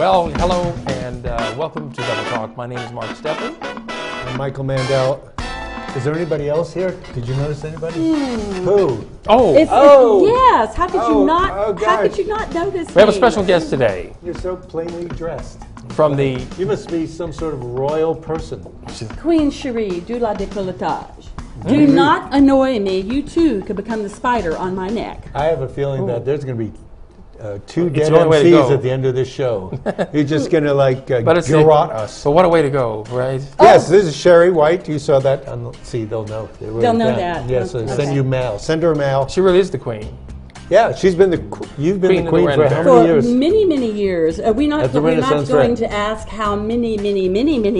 Well, hello and welcome to Double Talk. My name is Steffen. I'm Michael Mandel. Is there anybody else here? Did you notice anybody? Who? Yes. How could you not? How could you not notice? We have a special guest today. You're so plainly dressed. From the... You must be some sort of royal person. Queen Cherie du la décolletage. Do not annoy me. You too could become the spider on my neck. I have a feeling that there's going to be two dead MCs at the end of this show. You're just going to garrote us. But what a way to go, right? Yes, this is Sherry White. You saw that. See, they'll know. They'll know that. Yes, send you mail. Send her mail. She really is the queen. Yeah, you've been the queen for how many years? For many years. We're not going to ask how many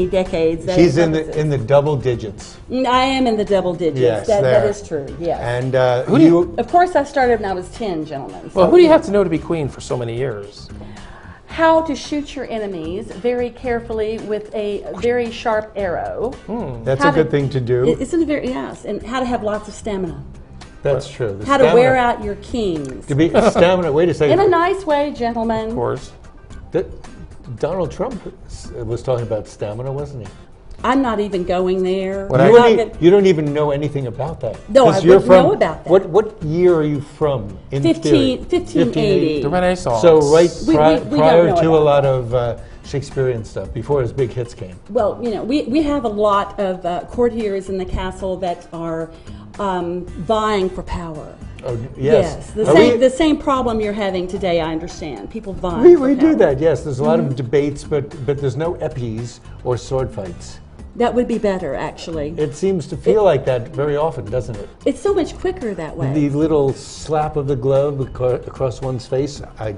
decades. She's in the double digits. I am in the double digits. Yes, that is true. Yeah. And of course, I started when I was 10, gentlemen. Well, who do you have to know to be queen for so many years? How to shoot your enemies very carefully with a very sharp arrow. That's a good thing to do. Yes, and how to have lots of stamina. That's true. How to wear out your kings. To be stamina. Wait a second. In a nice way, gentlemen. Of course. Donald Trump was talking about stamina, wasn't he? I'm not even going there. You don't even know anything about that. No, I wouldn't know about that. What year are you from? 1580. The Renaissance. So prior to a lot that. of Shakespearean stuff, before his big hits came. Well, we have a lot of courtiers in the castle that are vying for power. Oh, yes. The same problem you're having today, I understand. People vying for We power. do that, yes. There's a lot of debates, but there's no eppies or sword fights. That would be better, actually. It seems to feel like that very often, doesn't it? It's so much quicker that way. The little slap of the glove across one's face, I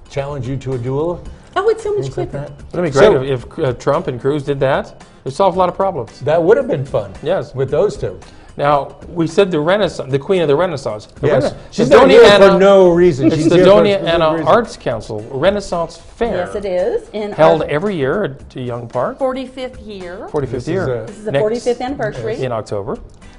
challenge you to a duel. Oh, it's so much quicker. Wouldn't it be great if Trump and Cruz did that? It would solve a lot of problems. That would have been fun. Yes. With those two. Now, we said the Renaissance, the Queen of the Renaissance. She's not here for no reason. It's the Doña Anna Arts Council Renaissance Fair. Yes, it is. Held every year at Young Park. 45th year. 45th year. This is the 45th anniversary. In October.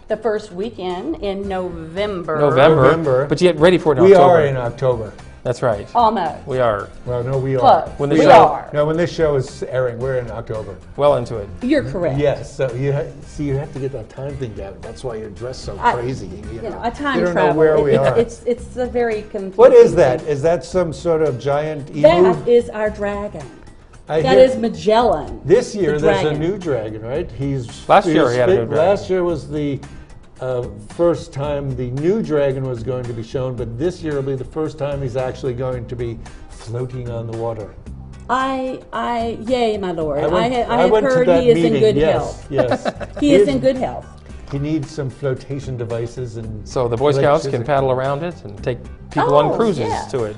The first weekend in November. November. But you get ready for it in October. We are in October. That's right. Almost. We are. Well, no, we are. Close. When this show is airing, we're in October. Well into it. You're correct. Yes. So you have to get that time thing down. That's why you're dressed so crazy. A time you don't travel. know where we are. It's a very confusing. What is that? Is that some sort of giant emu? That is our dragon. That is Magellan. This year there's a new dragon, right? Last year he had a new dragon. Last year was the first time the new dragon was going to be shown, but this year will be the first time he's actually going to be floating on the water. Yay, my lord. I have went heard to that he is meeting. in good health. Yes. He is in good health. He needs some flotation devices and so the Boy Scouts can paddle around it and take people on cruises to it.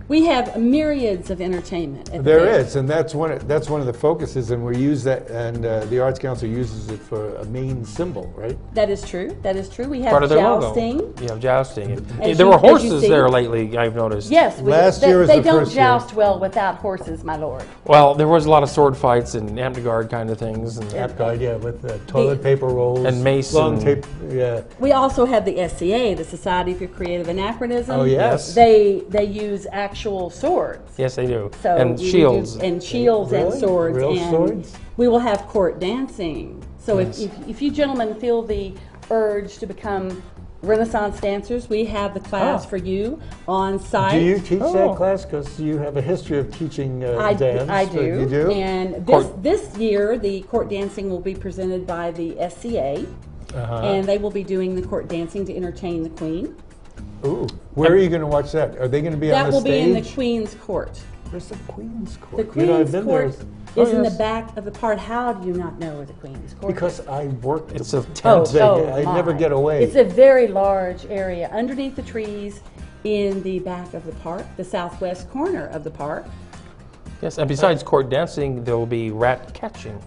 We have myriads of entertainment. There is, and that's one of the focuses, and we use that, and the Arts Council uses it for a main symbol, right? That is true. That is true. We have part of their jousting. Logo. You have jousting. There were horses there lately, I've noticed. Yes, last year was they the first don't joust well without horses, my lord. Well, there was a lot of sword fights and Amtgard kind of things. And Amtgard, yeah, with toilet paper rolls. And mace. Long tape, yeah. We also have the SCA, the Society for Creative Anachronism. Oh, yes. They use actual swords. Yes, they do. So and shields. And shields and swords. Real and swords? We will have court dancing. So if you gentlemen feel the urge to become Renaissance dancers, we have the class for you on site. Do you teach that class? Because you have a history of teaching dance. I do. You do? And this year, the court dancing will be presented by the SCA. And they will be doing the court dancing to entertain the Queen. Ooh, where are you going to watch that? Are they going to be on the stage? That will be in the Queen's Court. Where's the Queen's Court? The Queen's Court is in the back of the part. How do you not know where the Queen's Court is? Because I work it's a tent. I never get away. It's a very large area underneath the trees in the back of the park, the southwest corner of the park. Yes, and besides court dancing, there will be rat catching.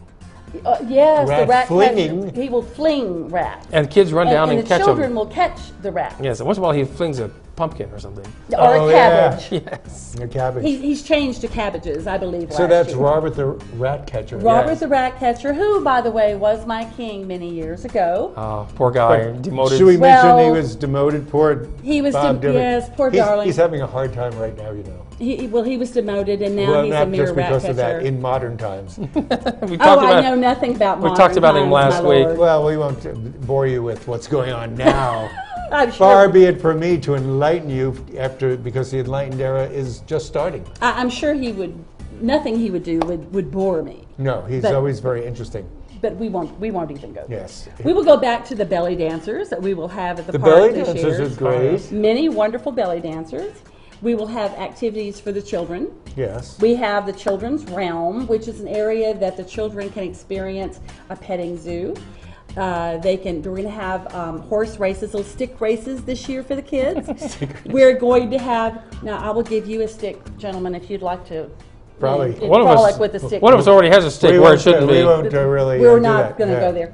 Yes, rat the rat flinging. He will fling rats. And kids run down and catch them. And the children will catch the rats. Yes, and once in a while he flings a pumpkin or something. Or a cabbage. Yes. A cabbage. He's changed to cabbages, I believe. So last that's year. Robert the rat catcher. Robert Yes. the rat catcher, who, by the way, was my king many years ago. Poor guy, demoted. Should we mention he Well, was demoted? Poor he was Bob Dylan. yes, poor he's, darling. He's having a hard time right now, you know. He was demoted, and now Well, he's a not mere just rat because catcher. of that. In modern times. We Oh, talked I about know nothing about modern talked about him times, last my week. lord. Well, we won't bore you with what's going on now. I'm Far sure, be it from me to enlighten you because the enlightened era is just starting. I'm sure he would. Nothing he would do would bore me. No, he's But- always very interesting. But we won't even go there. Yes. We will go back to the belly dancers that we will have at the, The park belly this dancers year. are great. Many wonderful belly dancers. We will have activities for the children. Yes. We have the Children's Realm, which is an area that the children can experience a petting zoo. We're going to have horse races, little stick races this year for the kids. We're going to have, now I will give you a stick, gentlemen, if you'd like to. Probably. One of frolic us. with the stick. One of us already has a stick where it shouldn't we be. won't really We're do not that. going to Yeah. go there.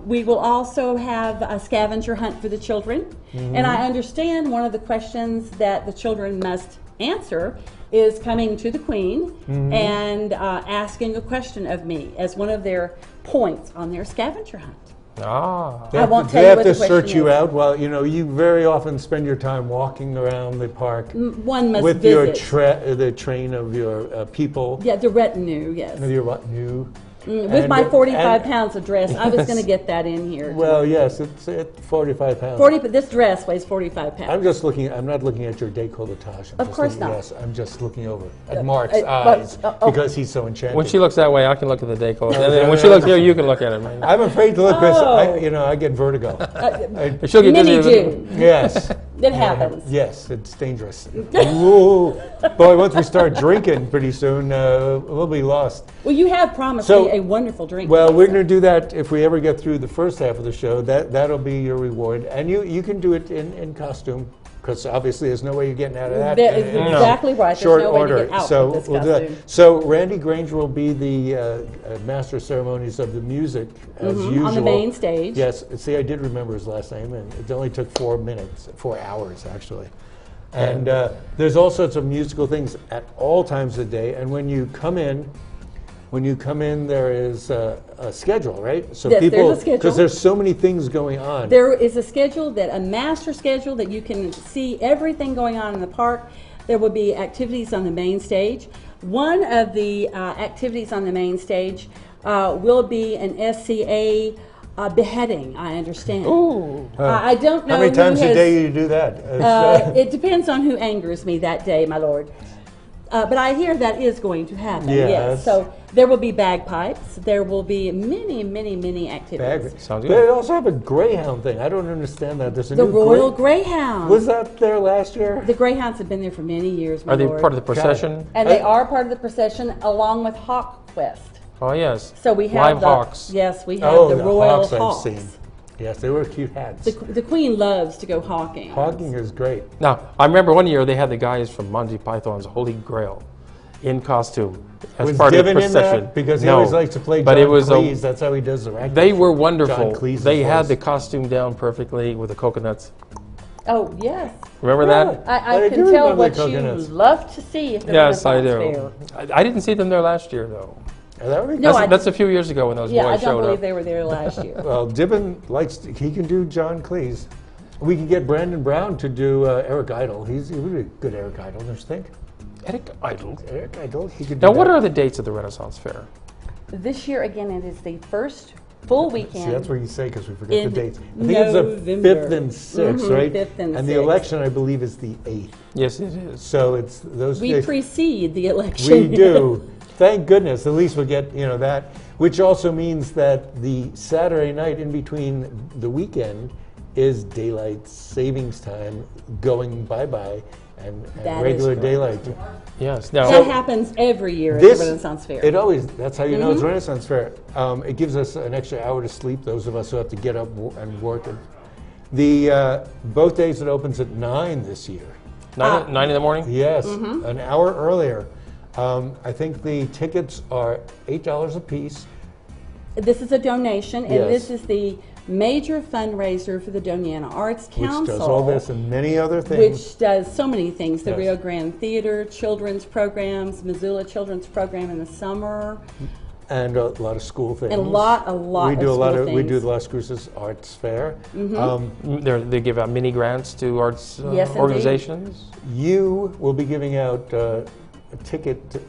We will also have a scavenger hunt for the children. And I understand one of the questions that the children must answer is coming to the Queen and asking a question of me as one of their points on their scavenger hunt. Ah. They I have won't to, tell they you have what to the question search you is. out. Well, you know, you very often spend your time walking around the park One must with visit. the train of your people. Yeah, the retinue, yes. With your retinue. With my 45 pounds of dress, I was going to get that in here. Well, yes, it's at 45 pounds. But this dress weighs 45 pounds. I'm not looking at your décolletage. Of course not. Yes, I'm just looking over at Mark's but- eyes oh. because he's so enchanted. When she looks that way, I can look at the décolletage. And then when she looks here, you can look at it. Man. I'm afraid to look because Oh. I get vertigo. She'll get Many dizzy. do. Yes. It happens. Yes, it's dangerous. Ooh. Boy, once we start drinking pretty soon, we'll be lost. Well, you have promised So- me a wonderful drink. Well, we're Lisa. going to do that if we ever get through the first half of the show. That'll be your reward. And you can do it in costume, because obviously there's no way you're getting out of that. That is in exactly right. There's Short no way to order. get out So of this we'll do costume. that. So Randy Granger will be the master of ceremonies of the music as usual. on the main stage. Yes. See, I did remember his last name, and it only took 4 hours actually. And there's all sorts of musical things at all times of the day. And when you come in, there is a schedule, right? So Yes, there's a schedule. because there's so many things going on. There is a schedule, a master schedule that you can see everything going on in the park. There will be activities on the main stage. One of the activities on the main stage will be an SCA beheading, I understand. Ooh. I don't know How many who times a has- day do you do that? It depends on who angers me that day, my lord. But I hear that is going to happen. Yes. Yes. So there will be bagpipes. There will be many, many, many activities. Sounds They good. also have a Greyhound thing. I don't understand that. There's a The new Royal Greyhound. Was that there last year? The Greyhounds have been there for many years, my Are they lord. part of the procession? And they are part of the procession along with Hawk Quest. Oh, yes. So we have Live the hawks. Yes, we have Oh, the Royal Hawks I've seen. Yes, they were cute hats. The Queen loves to go hawking. Hawking is great. Now, I remember one year they had the guys from Monty Python's Holy Grail in costume as Was part of the Divin in procession. that? Because he No, always likes to play but John it was Cleese. That's how he does the right. They were wonderful. John Cleese's They had voice. the costume down perfectly with the coconuts. Oh, yes. Remember Really? that? I I can do tell remember what the you coconuts. love to see at the Yes, I Renaissance do. Fair. I didn't see them there last year, though. Is that right? No, That's a few years ago when those Yeah, I boys don't showed believe up. they were there last year. Well, Divin he can do John Cleese. We can get Brandon Brown to do Eric Idle. He would be a good Eric Idle, don't you think? Eric Idle. Eric Idle, he could do Now, what that. are the dates of the Renaissance Fair? This year, again, it is the first full weekend. See, that's where you say because we forget In the dates. I think it's the November. 5th and 6th, Mhm, right? 5th and the 6th. election, I believe, is the 8th. Yes, it is. So it's those We days. precede the election. We do. Thank goodness. At least we'll get that, which also means that the Saturday night in between the weekend is daylight savings time going bye-bye and That is regular correct. daylight. Yes. Now, That happens every year at This the Renaissance Fair. It always. That's how you know it's Mm-hmm. Renaissance Fair. It gives us an extra hour to sleep. Those of us who have to get up and work. Both days it opens at 9 this year. 9 in the morning? Yes, Mm-hmm. an hour earlier. I think the tickets are $8 a piece. This is a donation, and Yes. this is the major fundraiser for the Doñana Arts Council. Which does all this and many other things. Which does so many things. The Yes. Rio Grande Theater, children's programs, Missoula Children's Program in the summer. And a lot of school things. And a lot we of do a lot school of We do things. a lot of schools arts fair. They give out mini grants to arts Yes, indeed. organizations. You will be giving out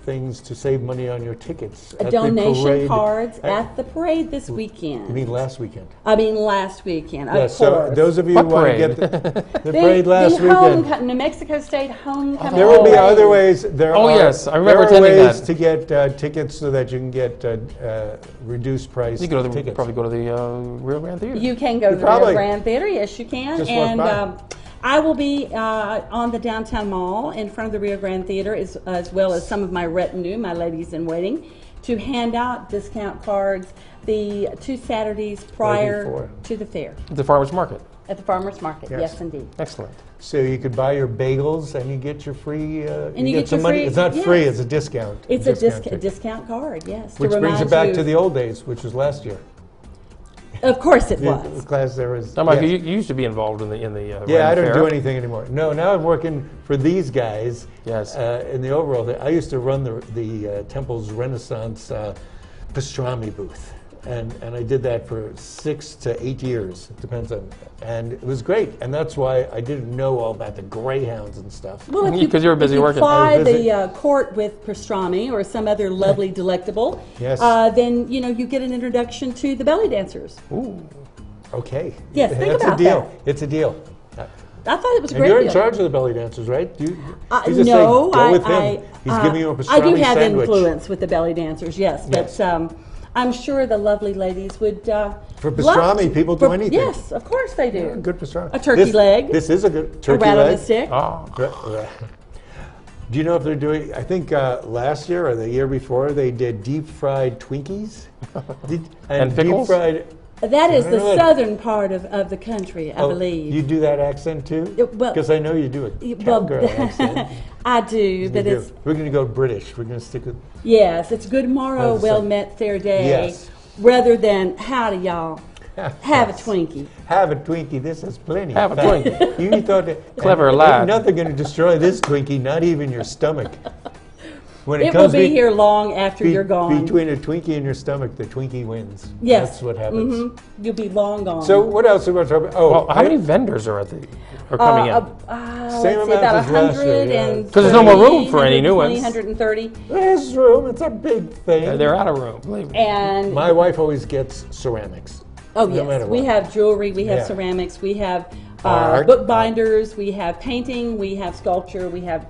things to save money on your tickets. at the Donation parade. cards at the parade this weekend. You mean last weekend? I mean last weekend, of Yes. So course. those of you What who want to parade? get the parade last weekend. New Mexico State homecoming. There will be parade. other ways. There Oh, are, yes, I remember there are attending ways that. to get tickets so that you can get reduced price You could tickets. probably go to the Rio Grande Theater. You can go to the probably- Rio Grande Theater. Yes, you can. Just walk And by. I will be on the downtown mall in front of the Rio Grande Theater, as well as some of my retinue, my ladies in waiting, to hand out discount cards the 2 Saturdays prior before. to the fair The farmers market. at the farmers market. Yes. Yes, indeed. Excellent. So you could buy your bagels and you get your free. And you get some your money. free- It's not yes. free. It's a discount. It's a ticket. discount card. Yes, Which to brings it remind back you. to the old days, which was last year. Of course, it The was. class there was. Now, Michael, yes. you used to be involved in the Yeah, I Ren don't Fair. do anything anymore. No, now I'm working for these guys. Yes. In the overall, I used to run the Temple's Renaissance pastrami booth, and I did that for 6 to 8 years. It depends on, and it was great. And that's why I didn't know all about the greyhounds and stuff. Well, if 'Cause you were busy if working. you ply I was busy. the court with pastrami or some other lovely delectable, Yes. then you get an introduction to the belly dancers. Ooh. Okay. Yes, think That's about a deal. that. It's a deal. I thought it was a And great you're in deal. charge of the belly dancers, right? You just No, say, go I, with him. I, He's giving you a pastrami I do have sandwich. influence with the belly dancers, yes, Yes. but I'm sure the lovely ladies would. For love pastrami, to. people do anything. Yes, of course they do. Yeah, good pastrami. A turkey leg. This is a good A turkey rat on leg. a stick. Ah. Do you know if they're doing? I think last year or the year before they did deep fried Twinkies. And pickles? Deep fried. That is the Really? southern part of the country, I believe. You do that accent too? well- Because I know you do a cowgirl accent. I do, but You it's do. We're going to go British. We're going to stick with. yes, it's good morrow, That's well it. met, fair day, Yes. rather than howdy y'all, have a Twinkie. Have a Twinkie. This is plenty. Have a Twinkie. You thought that, Clever ain't lad. Nothing going to destroy this Twinkie. Not even your stomach. When It will be here long after you're gone. Between a Twinkie and your stomach, the Twinkie wins. Yes. That's what happens. Mhm. You'll be long gone. So what else are we going to talk about? Oh, Well, how many vendors are coming in? Same let's see, amount about as last year, 100 yeah. and 'Cause there's no more room for any new ones. 130. There's room. It's a big thing. They're out of room, believe me. And My wife always gets ceramics. oh no yes, matter we what. have jewelry, we have Yeah. ceramics, we have Art. bookbinders, we have painting, we have sculpture, we have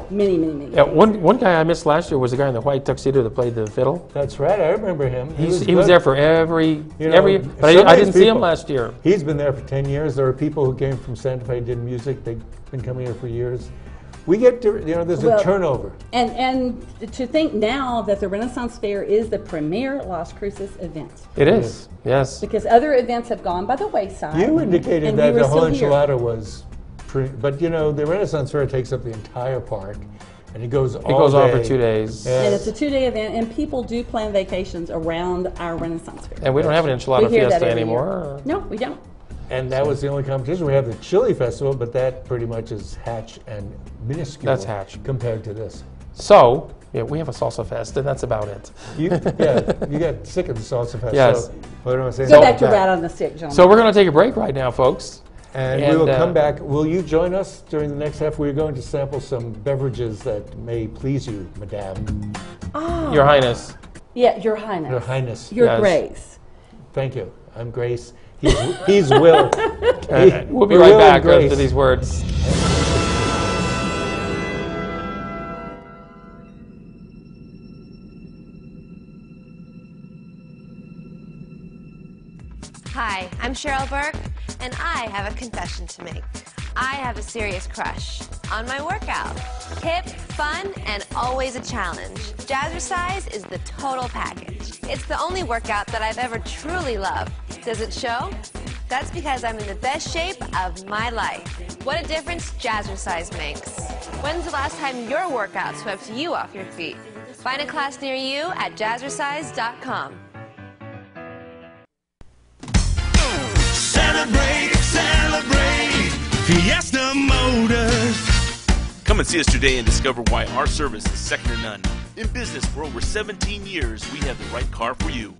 many. Yeah, one guy I missed last year was the guy in the white tuxedo that played the fiddle. That's right. I remember him. He was good. there for every, You know, but some of I these didn't see him people- last year. He's been there for 10 years. There are people who came from Santa Fe, did music. They've been coming here for years. We get to, there's Well, a turnover. And to think now that the Renaissance Fair is the premier Las Cruces event, It is, yes. because other events have gone by the wayside. You indicated and that we the were whole still here. enchilada was, but the Renaissance Fair takes up the entire park, and it goes It goes all on for day. 2 days. Yeah. And it's a 2-day event, and people do plan vacations around our Renaissance Fair. And we don't have an enchilada We hear that fiesta every year. anymore. No, we don't. And that was the only competition. We have the Chili Festival, but that pretty much is hatch and minuscule. That's hatch. Compared to this. So, yeah, we have a salsa fest, and that's about it. You got sick of the salsa fest. Yes. So what am I saying? Go back to rat on the stick, gentlemen. So we're going to take a break right now, folks. And we will come back. Will you join us during the next half? We're going to sample some beverages that may please you, Madame. Your Highness. Yeah, Your Highness. Your Highness. Your Yes. Grace. Thank you. I'm Grace. He's Will. We'll be We're right Will back and Grace. after these words. Hi, I'm Cheryl Burke, and I have a confession to make. I have a serious crush on my workout. Hip, fun, and always a challenge. Jazzercise is the total package. It's the only workout that I've ever truly loved. Does it show? That's because I'm in the best shape of my life. What a difference Jazzercise makes. When's the last time your workout swept you off your feet? Find a class near you at jazzercise.com. Celebrate, celebrate, Fiesta Motors. Come and see us today and discover why our service is second to none. In business for over 17 years, we have the right car for you.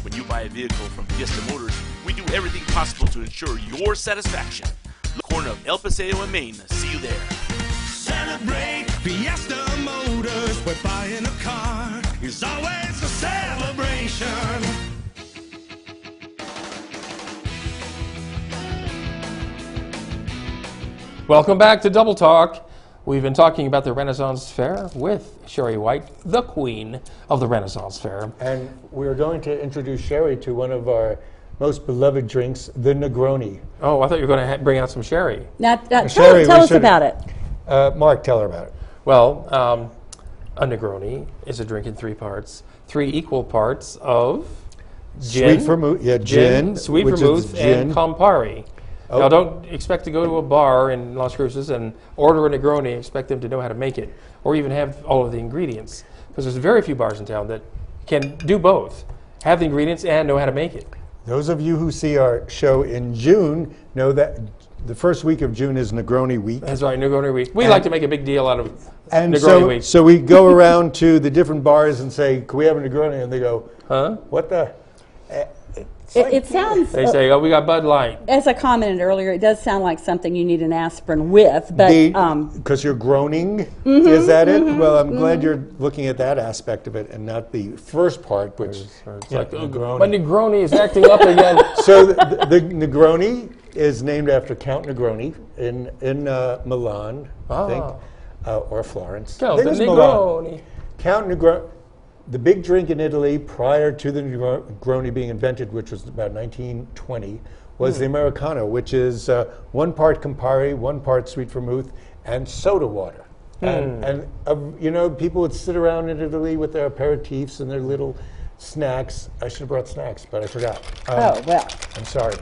When you buy a vehicle from Fiesta Motors, we do everything possible to ensure your satisfaction. The corner of El Paseo and Main. See you there. Celebrate, Fiesta Motors, where buying a car is always a celebration. Welcome back to Double Talk. We've been talking about the Renaissance Fair with Sherry White, the queen of the Renaissance Fair. And we're going to introduce Sherry to one of our most beloved drinks, the Negroni. Oh, I thought you were going to bring out some sherry. Now, Sherry, tell we us should- about it. Mark, tell her about it. Well, a Negroni is a drink in 3 parts. 3 equal parts of gin, Sweet vermouth, yeah, gin, sweet which is vermouth, and gin. Campari. Oh. Now, don't expect to go to a bar in Las Cruces and order a Negroni and expect them to know how to make it, or even have all of the ingredients, because there's very few bars in town that can do both, have the ingredients and know how to make it. Those of you who see our show in June know that the first week of June is Negroni week. That's right, Negroni week. We like to make a big deal out of And Negroni week. so we go around to the different bars and say, can we have a Negroni? And they go, Huh? what the? It sounds, They say, oh, we got Bud Light. as I commented earlier, it does sound like something you need an aspirin with, but Because you're groaning, is that it? Well, I'm glad you're looking at that aspect of it and not the first part, which It's yeah, like, oh, Negroni. my Negroni is acting up again. So the Negroni is named after Count Negroni in Milan, I think, or Florence. I Count think the it was Milan. Negroni. Count Negroni, the big drink in Italy prior to the Negroni being invented, which was about 1920, was the Americano, which is 1 part Campari, 1 part sweet vermouth, and soda water. And you know, people would sit around in Italy with their aperitifs and their little snacks. I should have brought snacks, but I forgot. oh, well. I'm sorry.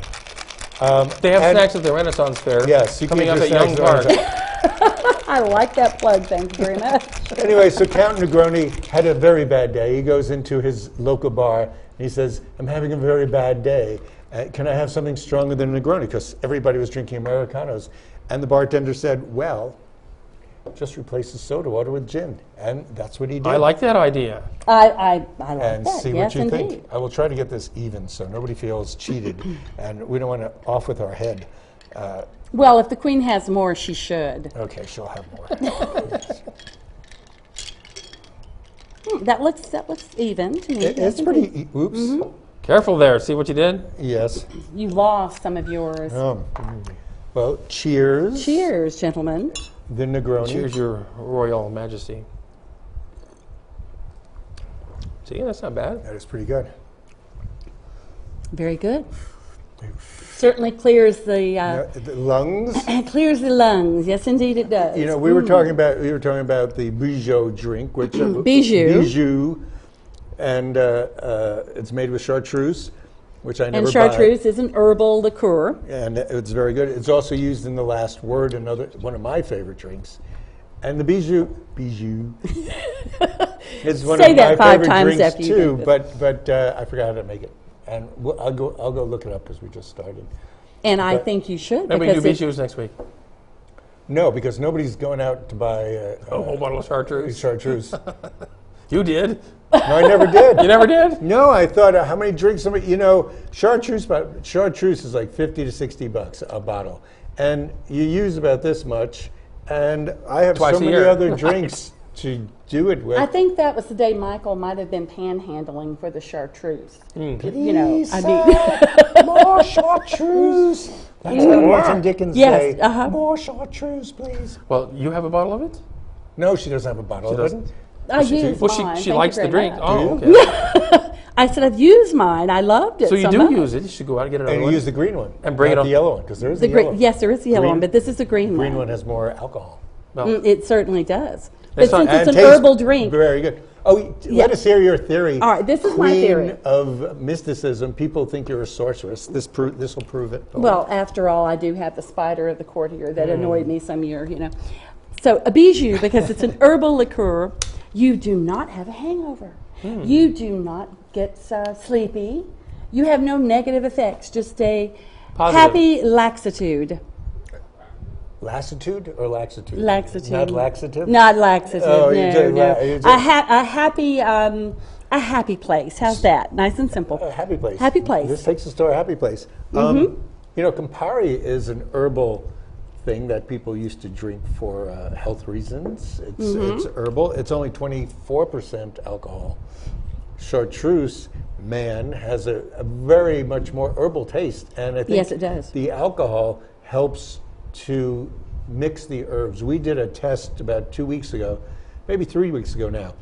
They have and- snacks at the Renaissance Fair. Yes, you coming can up get at your Young snacks Park. at I like that plug, thank you very much. Anyway, so Count Negroni had a very bad day. He goes into his local bar and he says, I'm having a very bad day. Can I have something stronger than Negroni? Because everybody was drinking Americanos. And the bartender said, well, just replace the soda water with gin. And that's what he did. I like that idea. I like And that, see yes what you indeed. think. I will try to get this even so nobody feels cheated. And we don't want to off with our head. Well, if the queen has more, she should. Okay, she'll have more. That looks even to me. It's yes, pretty, indeed. oops. Careful there. See what you did? Yes. You lost some of yours. Well, cheers. Cheers, gentlemen. The Negroni. Cheers, Your Royal Majesty. See, that's not bad. That is pretty good. Very good. Certainly clears the The lungs. clears the lungs. Yes, indeed, it does. You know, we were talking about the Bijou drink, which Bijou. and it's made with chartreuse, which I never And chartreuse is an herbal liqueur. buy, and it's very good. It's also used in the last word, one of my favorite drinks, and the Bijou is one Say of that my 5 favorite times drinks after you too. drink But I forgot how to make it, and I'll go look it up because we just started. And I think you should. Maybe we do because Bijou's next week. No, because nobody's going out to buy A whole bottle of chartreuse. chartreuse. You did. No, I never did. You never did? No, I thought, how many drinks? Chartreuse is like $50 to $60 a bottle, and you use about this much. And I have Twice so a many year. other drinks to do it with. I think that was the day Michael might have been panhandling for the chartreuse. Hmm. You know, I mean, more chartreuse. That's what Martin Dickens Yes, say. uh-huh. More chartreuse, please. Well, you have a bottle of it? No, she doesn't have a bottle. She of it. doesn't? I used Well, mine. she Thank likes you the very drink. much. Oh, Do okay. I said I've used mine. I loved it. So you do much. use it. You should go out and get another And you one. use the green one And bring not it on- the yellow one, because there's The the yellow. yes, there is the yellow Green- one, but this is the green one. Green one has more alcohol. Well, It certainly does. That's But not- since it's And an tastes herbal drink, Very good. Oh, Yeah. let us hear your theory. All right, this is my Queen theory. of mysticism. People think you're a sorceress. This will prove it. well, after all, I do have the spider of the courtier that annoyed me some year, you know. So a bijou, because it's an herbal liqueur, you do not have a hangover. You do not get sleepy. You have no negative effects, just a Positive. Happy laxitude. Lassitude or laxitude? Laxitude. Not laxative? Not laxative. Oh, you no, did no. you did- A happy place. How's that? Nice and simple. A happy place. Happy place. This takes us to a happy place. You know, Campari is an herbal thing that people used to drink for health reasons. It's herbal. It's only 24% alcohol. Chartreuse, man, has a very much more herbal taste. And I think Yes, it does. the alcohol helps to mix the herbs. We did a test about 2 weeks ago, maybe 3 weeks ago now,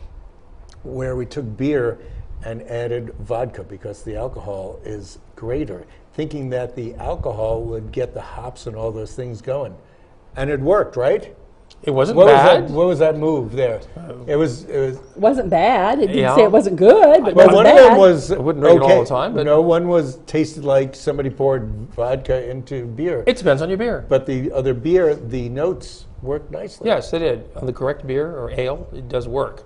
where we took beer and added vodka because the alcohol is greater, thinking that the alcohol would get the hops and all those things going. And it worked, right? It wasn't What bad. what was that move there? It was Wasn't bad. It didn't Yeah. say it wasn't good, but it well, wasn't one bad. of them was I wouldn't drink it okay. all the time, but- no one was tasted like somebody poured vodka into beer. It depends on your beer. But the other beer, the notes worked nicely. Yes, it did. On the correct beer or ale, it does work.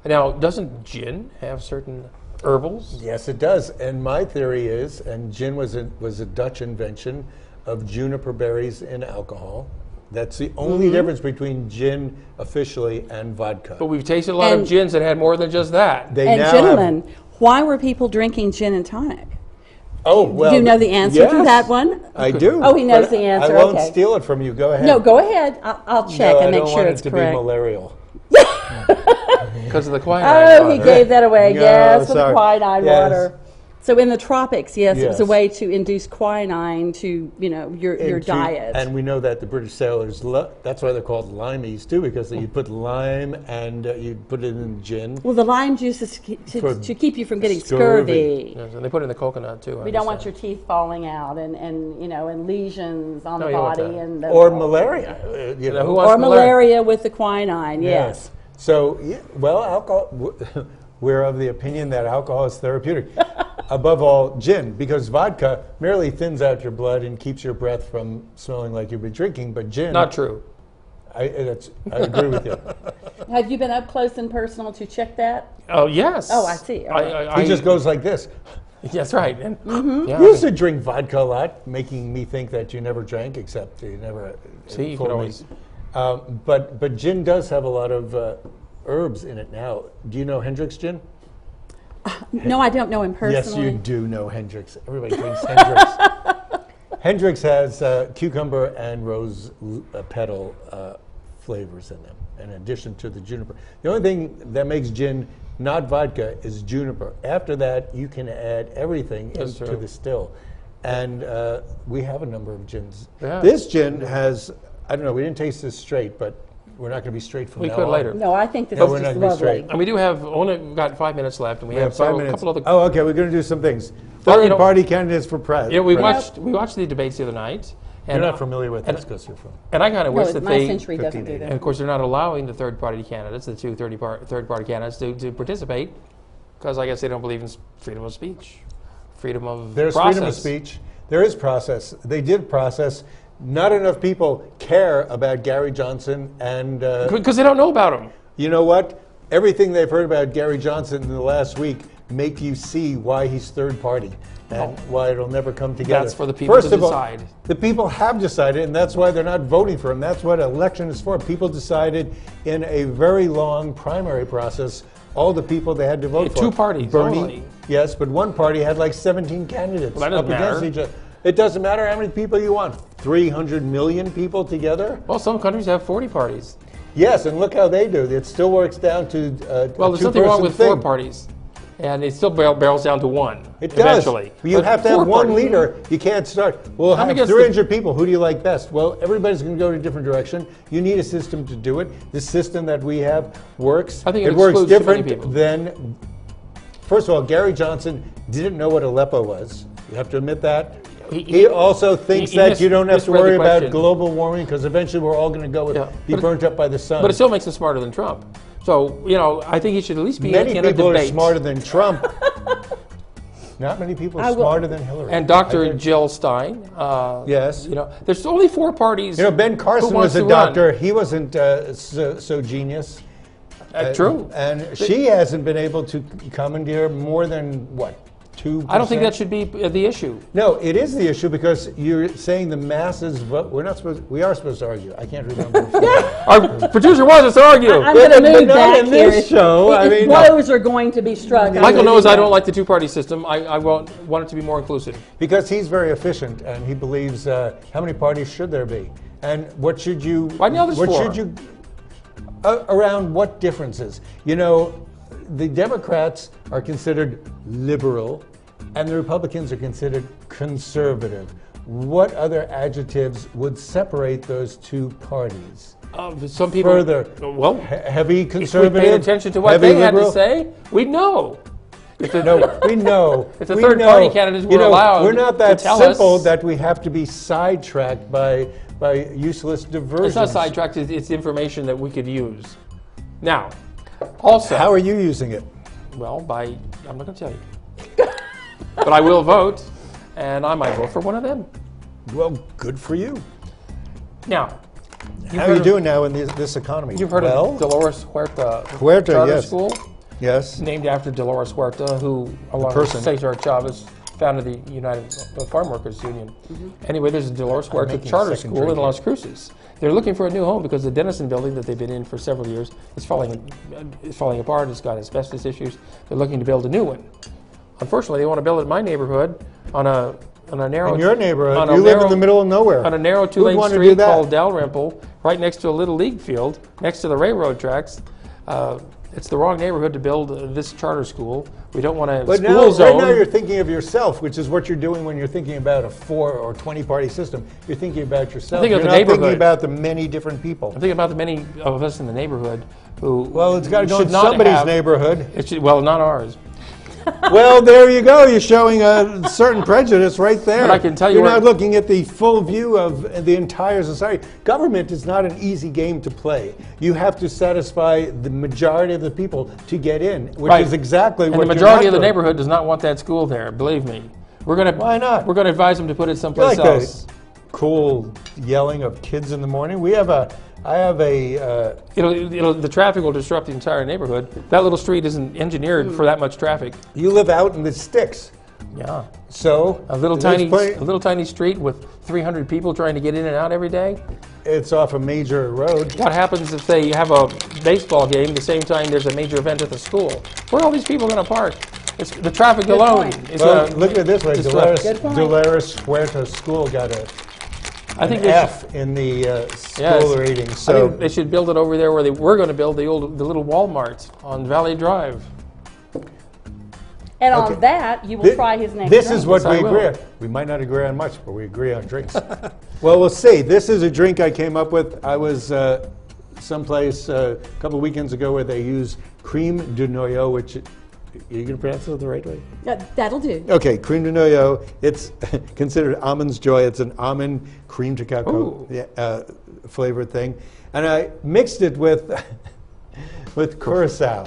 Now, doesn't gin have certain herbals? Yes, it does. And my theory is, and gin was a Dutch invention of juniper berries in alcohol. That's the only difference between gin officially and vodka. But we've tasted a lot And- of gins that had more than just that. They And now gentlemen, why were people drinking gin and tonic? oh well. Do you know the answer to yes, that one? I do. Oh, he knows but the answer, I won't okay. steal it from you. Go ahead. No, go ahead. I'll check No, and make I don't sure want it's it to correct. be malarial. Because of the quinine. Oh, he water. gave that away. No, Yes, with the sorry. quinine Yes. water. So in the tropics, yes, it was a Yes. way to induce quinine to your Into- diet. And we know that the British sailors, that's why they're called limeys too, because you put lime and you put it in gin. well, the lime juice is For to keep you from getting scurvy. scurvy. Yes, and they put it in the coconut too. We don't want your teeth falling out and lesions on No, the you don't want body that. and the, Or malaria. You Now, know. who wants or malaria with the quinine. Yes. So, well, alcohol, we're of the opinion that alcohol is therapeutic. Above all, gin, because vodka merely thins out your blood and keeps your breath from smelling like you've been drinking, but gin... Not true. I agree with you. Have you been up close and personal to check that? Oh, yes. Oh, I see. He just goes like this. That's right. And, yeah, You used to drink vodka a lot, making me think that you never drank, except you never... See, you told could me. always... But gin does have a lot of herbs in it now. Do you know Hendrix gin? No, I don't know him Yes, personally. you do know Hendrix. Everybody drinks Hendrix. Hendrix has cucumber and rose petal flavors in them, in addition to the juniper. The only thing that makes gin not vodka is juniper. After that, you can add everything That's into true. the still. And we have a number of gins. Yeah. This gin has, I don't know, we didn't taste this straight, but we're not going to be straight from We now could on. later. No, I think this No, is we're not just gonna be lovely. straight. And we do have only got 5 minutes left, and we, We have have 5 several, minutes. couple other. Oh, okay, we're going to do some things. Well, you Third know- party candidates for president. You know, we watched the debates the other night. You're And, not familiar with and- this because you're from... And I kind of No, wish that my they. century doesn't do And that. of course, they're not allowing the third-party candidates, the two third-party candidates, to participate, because I guess they don't believe in freedom of speech, freedom of There's process. freedom of speech. There is process. They did process. Not enough people care about Gary Johnson and... Because they don't know about him. you know what? Everything they've heard about Gary Johnson in the last week make you see why he's third party and why it'll never come together. That's for the people First to of all, decide. the people have decided, and that's why they're not voting for him. That's what an election is for. People decided in a very long primary process all the people they had to vote for. Two parties Bernie, only. yes, but one party had like 17 candidates Well, that doesn't up against matter. each other. It doesn't matter how many people you want. 300 million people together? Well, some countries have 40 parties. Yes, and look how they do. It still works down to Well, a there's something wrong two-person with thing. 4 parties, and it still barrels down to 1 It does. eventually. You But have to have 4 one parties- leader. You can't start. We'll I'm have against 300 people. Who do you like best? Well, everybody's going to go in a different direction. You need a system to do it. The system that we have works. I think it works excludes too many different people. than. First of all, Gary Johnson didn't know what Aleppo was. You have to admit that. He also thinks he that you don't have to misread the worry about question. global warming because eventually we're all going to go Yeah. be But it- burnt up by the sun. But it still makes him smarter than Trump. So, I think he should at least be Many in a people are debate. smarter than Trump. Not many people I are will- smarter than Hillary. And I Dr. think- Jill Stein. Yes. There's only 4 parties. You know, Ben Carson who wants was a to run. doctor. He wasn't so genius. True. And she hasn't been able to commandeer more than, what, 2%. I don't think that should be the issue. No, it is the issue because you're saying the masses vote. We are supposed to argue. I can't remember. Our producer wants us to argue. I'm going to move not back in this here. show. I mean, blows are going to be struck. Michael knows I don't like the two-party system. I want it to be more inclusive. because he's very efficient and he believes how many parties should there be, and what should you? Right now there's what 4. should you? Around what differences? You know, the Democrats are considered liberal, and the Republicans are considered conservative. What other adjectives would separate those two parties? Some people Further, well, heavy if we conservative. paid attention to what heavy they had liberal. to say, we'd know. No, we know. If the we third-party know. candidates You were know, allowed we're not to that tell simple us- that we have to be sidetracked by useless diversions. It's not sidetracked. It's information that we could use. Now, also, How are you using it? well, I'm not going to tell you, but I will vote, and I might vote for one of them. Well, good for you. Now, How are you doing now in this economy? You've heard of Dolores Huerta Charter yes. School, Yes. named after Dolores Huerta, who, along with person. Cesar Chavez, founded the United Farm Workers Union. Anyway, there's a Dolores Huerta making a Charter second School in drink Las Cruces. They're looking for a new home because the Denison building that they've been in for several years is falling apart. It's got asbestos issues. They're looking to build a new one. Unfortunately, they want to build it in my neighborhood on a narrow. In your neighborhood, on a you live in narrow- the middle of nowhere. on a narrow Who'd two-lane want to do street that? called Dalrymple, right next to a little league field, next to the railroad tracks. It's the wrong neighborhood to build this charter school. We don't want a But school now, zone. right now you're thinking of yourself, which is what you're doing when you're thinking about a 4 or 20 party system. You're thinking about yourself. thinking of You're the not thinking neighborhood. about the many different people. I'm thinking about the many of us in the neighborhood who Well, it's got to go should in not somebody's have- neighborhood. It should, well, not ours. Well, there you go. You're showing a certain prejudice right there. But I can tell you You're where- not looking at the full view of the entire society. Government is not an easy game to play. You have to satisfy the majority of the people to get in, which Right. is exactly And what the you're majority not of the doing. neighborhood does not want that school there. Believe me. We're gonna. Why not? We're gonna advise them to put it You someplace like else. the cool yelling of kids in the morning? I have a. The traffic will disrupt the entire neighborhood. That little street isn't engineered for that much traffic. You live out in the sticks, Yeah. so A little there's tiny street with 300 people trying to get in and out every day. It's off a major road. What happens if they have a baseball game the same time there's a major event at the school? Where are all these people going to park? It's the traffic alone. point. Is Well, gonna look at it this way: disrupt. Good point. Dolores Huerta School got I think an they F in the school Yes. rating. I So think they should build it over there where they were going to build the little Walmart on Valley Drive. And Okay. on that, you will Thi- try his next This drink. is what Yes, I we will. agree on. We might not agree on much, but we agree on drinks. Well, we'll see. This is a drink I came up with. I was someplace a couple of weekends ago where they use creme de noyau, which you going to pronounce it the right way? Yeah, that'll do. Okay, creme de noyau. It's considered almond's joy. It's an almond cream to cacao flavored thing, and I mixed it with curacao,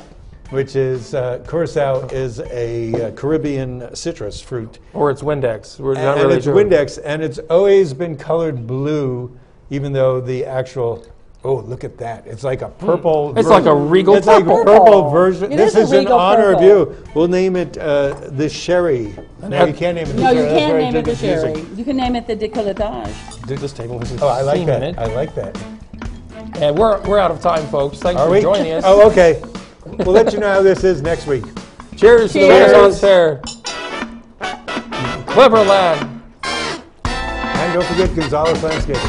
which is curacao is a Caribbean citrus fruit, Or it's Windex. We're not and really it's sure. Windex, and it's always been colored blue, even though the actual. Oh, look at that! It's like a purple. It's like a regal It's like a purple. purple version. It This is a is in regal honor purple. of you. We'll name it the sherry. No, you can't name it. the No, you sherry. That's can't very name it the confusing. sherry. You can name it the décolletage. This table has a Oh, I like theme that. in it. I like that. And we're out of time, folks. Thanks Are for we? joining us. Oh, okay. We'll let you know how this is next week. Cheers to the Cheers. Renaissance Fair. Clever lad. And don't forget Gonzalez Landscaping.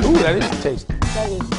Ooh, that is tasty. That is